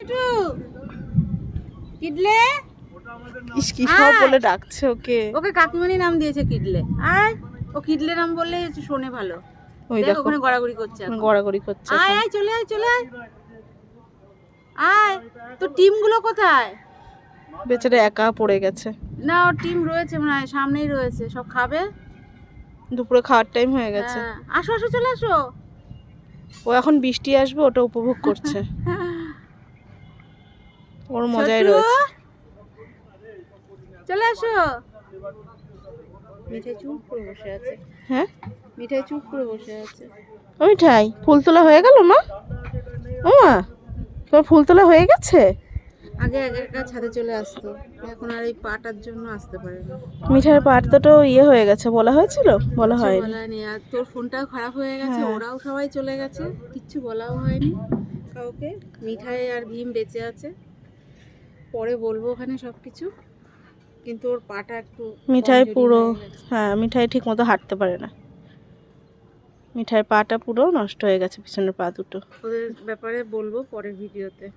একটু কিডলে কি সব বলে ডাকছে ওকে। ওকে কাকিমানি নাম দিয়েছে কিডলে। আয়, ও কিডলে নাম বললে শোনে ভালো। ওই দেখ দেখো ওখানে গড়াগড়ি করছে এখন। গড়াগড়ি করছে আয় এখন। আয় চলে আয় চলে আয়। আয়, তো টিমগুলো কোথায়? বেচারা একা পড়ে গেছে। না, ওর টিম রয়েছে মনে হয়, সামনেই রয়েছে, সব খাবে। দুপুরে খাওয়ার টাইম হয়ে গেছে। হ্যাঁ, আসো আসো চলে আসো। ও এখন বৃষ্টি আসবে, ওটা উপভোগ করছে। ওর মজাই ছোটু, রয়েছে। চলে আসো। মিঠাই চুপ করে বসে আছে। হ্যাঁ, মিঠাই চুপ করে বসে আছে। ও মিঠাই, ফুল তোলা হয়ে গেল মা? ও মা, তোর ফুল তোলা হয়ে গেছে? আগে একা ছাদে চলে আসতো, এখন আর এই পাটার জন্য আসতে পারে না। মিঠাইয়ের পাট তো ইয়ে হয়ে গেছে, বলা হয়েছিল? বলা কিচ্ছু হয়নি। বলায়নি, আর তোর ফোনটাও খারাপ হয়ে গেছে, হ্যাঁ। ওরাও সবাই চলে গেছে, কিচ্ছু বলাও হয়নি কাউকে। মিঠাই আর ভীম বেঁচে আছে, পরে বলবো ওখানে সব কিছু। কিন্তু ওর পাটা একটু মিঠাই কমজোরি পুরো, হয়ে গেছে। হ্যাঁ মিঠাই ঠিক মতো হাঁটতে পারে না। মিঠাইয়ের পাটা পুরো নষ্ট হয়ে গেছে, পিছনের পা দুটো। ওদের ব্যাপারে বলবো পরের ভিডিওতে।